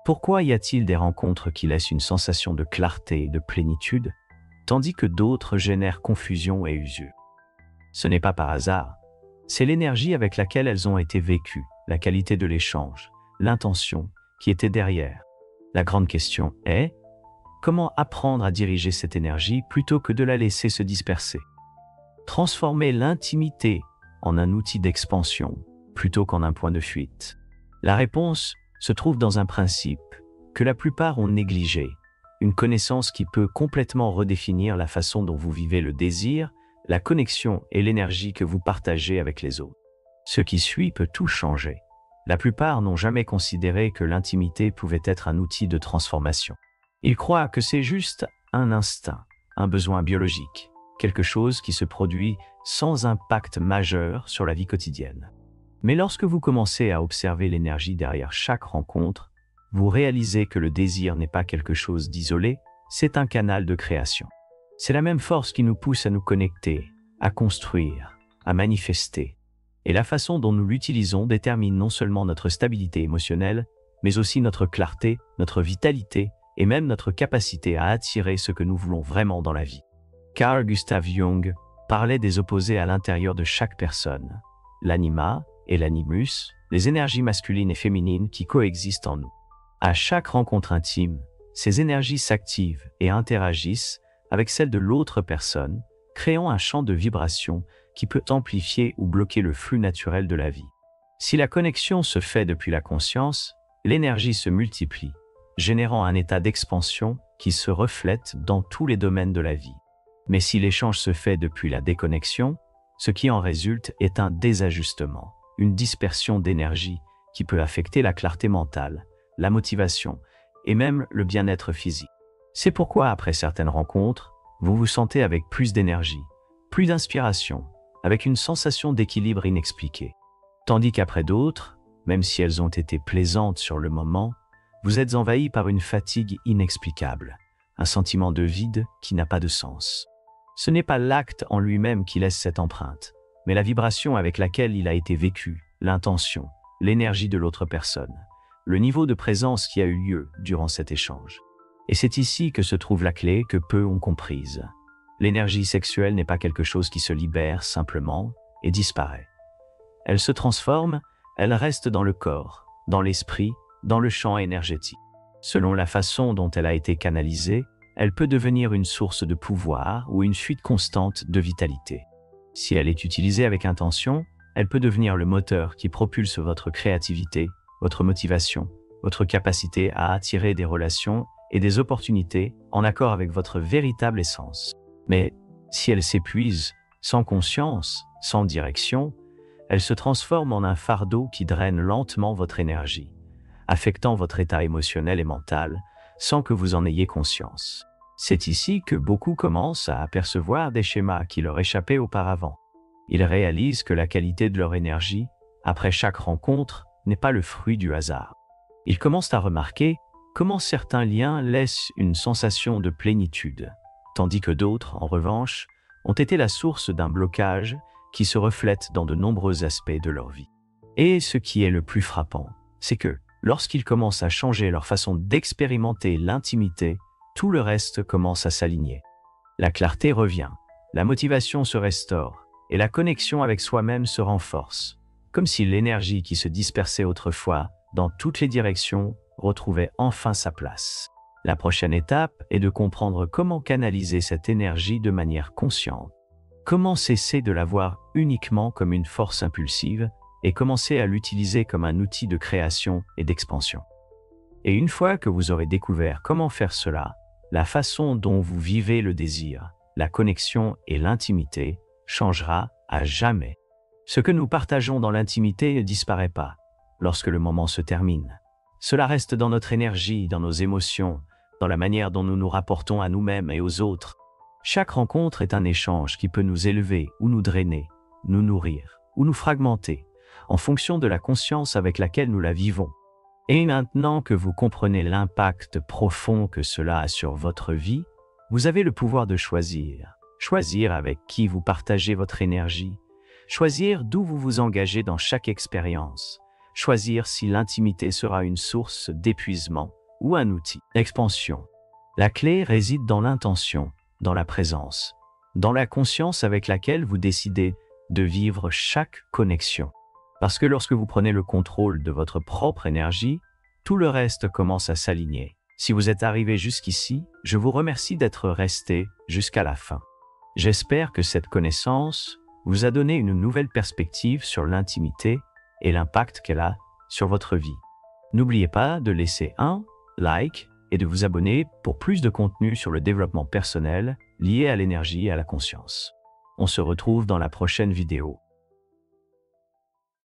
Speaker 1: Pourquoi y a-t-il des rencontres qui laissent une sensation de clarté et de plénitude, tandis que d'autres génèrent confusion et usure? Ce n'est pas par hasard, c'est l'énergie avec laquelle elles ont été vécues, la qualité de l'échange, l'intention qui était derrière. La grande question est, comment apprendre à diriger cette énergie plutôt que de la laisser se disperser? Transformer l'intimité en un outil d'expansion plutôt qu'en un point de fuite. La réponse se trouve dans un principe que la plupart ont négligé, une connaissance qui peut complètement redéfinir la façon dont vous vivez le désir, la connexion et l'énergie que vous partagez avec les autres. Ce qui suit peut tout changer. La plupart n'ont jamais considéré que l'intimité pouvait être un outil de transformation. Ils croient que c'est juste un instinct, un besoin biologique, quelque chose qui se produit sans impact majeur sur la vie quotidienne. Mais lorsque vous commencez à observer l'énergie derrière chaque rencontre, vous réalisez que le désir n'est pas quelque chose d'isolé, c'est un canal de création. C'est la même force qui nous pousse à nous connecter, à construire, à manifester. Et la façon dont nous l'utilisons détermine non seulement notre stabilité émotionnelle, mais aussi notre clarté, notre vitalité et même notre capacité à attirer ce que nous voulons vraiment dans la vie. Carl Gustav Jung parlait des opposés à l'intérieur de chaque personne, l'anima et l'animus, les énergies masculines et féminines qui coexistent en nous. À chaque rencontre intime, ces énergies s'activent et interagissent avec celles de l'autre personne, créant un champ de vibration qui peut amplifier ou bloquer le flux naturel de la vie. Si la connexion se fait depuis la conscience, l'énergie se multiplie, générant un état d'expansion qui se reflète dans tous les domaines de la vie. Mais si l'échange se fait depuis la déconnexion, ce qui en résulte est un désajustement, une dispersion d'énergie qui peut affecter la clarté mentale, la motivation et même le bien-être physique. C'est pourquoi, après certaines rencontres, vous vous sentez avec plus d'énergie, plus d'inspiration, avec une sensation d'équilibre inexpliquée. Tandis qu'après d'autres, même si elles ont été plaisantes sur le moment, vous êtes envahi par une fatigue inexplicable, un sentiment de vide qui n'a pas de sens. Ce n'est pas l'acte en lui-même qui laisse cette empreinte, mais la vibration avec laquelle il a été vécu, l'intention, l'énergie de l'autre personne, le niveau de présence qui a eu lieu durant cet échange. Et c'est ici que se trouve la clé que peu ont comprise. L'énergie sexuelle n'est pas quelque chose qui se libère simplement et disparaît. Elle se transforme, elle reste dans le corps, dans l'esprit, dans le champ énergétique. Selon la façon dont elle a été canalisée, elle peut devenir une source de pouvoir ou une fuite constante de vitalité. Si elle est utilisée avec intention, elle peut devenir le moteur qui propulse votre créativité, votre motivation, votre capacité à attirer des relations et des opportunités en accord avec votre véritable essence. Mais si elle s'épuise, sans conscience, sans direction, elle se transforme en un fardeau qui draine lentement votre énergie, affectant votre état émotionnel et mental sans que vous en ayez conscience. C'est ici que beaucoup commencent à apercevoir des schémas qui leur échappaient auparavant. Ils réalisent que la qualité de leur énergie, après chaque rencontre, n'est pas le fruit du hasard. Ils commencent à remarquer comment certains liens laissent une sensation de plénitude, tandis que d'autres, en revanche, ont été la source d'un blocage qui se reflète dans de nombreux aspects de leur vie. Et ce qui est le plus frappant, c'est que, lorsqu'ils commencent à changer leur façon d'expérimenter l'intimité, tout le reste commence à s'aligner. La clarté revient, la motivation se restaure, et la connexion avec soi-même se renforce, comme si l'énergie qui se dispersait autrefois dans toutes les directions retrouvait enfin sa place. La prochaine étape est de comprendre comment canaliser cette énergie de manière consciente. Comment cesser de la voir uniquement comme une force impulsive et commencer à l'utiliser comme un outil de création et d'expansion. Et une fois que vous aurez découvert comment faire cela, la façon dont vous vivez le désir, la connexion et l'intimité changera à jamais. Ce que nous partageons dans l'intimité ne disparaît pas lorsque le moment se termine. Cela reste dans notre énergie, dans nos émotions, dans la manière dont nous nous rapportons à nous-mêmes et aux autres. Chaque rencontre est un échange qui peut nous élever ou nous drainer, nous nourrir ou nous fragmenter, en fonction de la conscience avec laquelle nous la vivons. Et maintenant que vous comprenez l'impact profond que cela a sur votre vie, vous avez le pouvoir de choisir. Choisir avec qui vous partagez votre énergie, choisir d'où vous vous engagez dans chaque expérience, choisir si l'intimité sera une source d'épuisement ou un outil d'expansion. La clé réside dans l'intention, dans la présence, dans la conscience avec laquelle vous décidez de vivre chaque connexion. Parce que lorsque vous prenez le contrôle de votre propre énergie, tout le reste commence à s'aligner. Si vous êtes arrivé jusqu'ici, je vous remercie d'être resté jusqu'à la fin. J'espère que cette connaissance vous a donné une nouvelle perspective sur l'intimité et l'impact qu'elle a sur votre vie. N'oubliez pas de laisser un like et de vous abonner pour plus de contenu sur le développement personnel lié à l'énergie et à la conscience. On se retrouve dans la prochaine vidéo.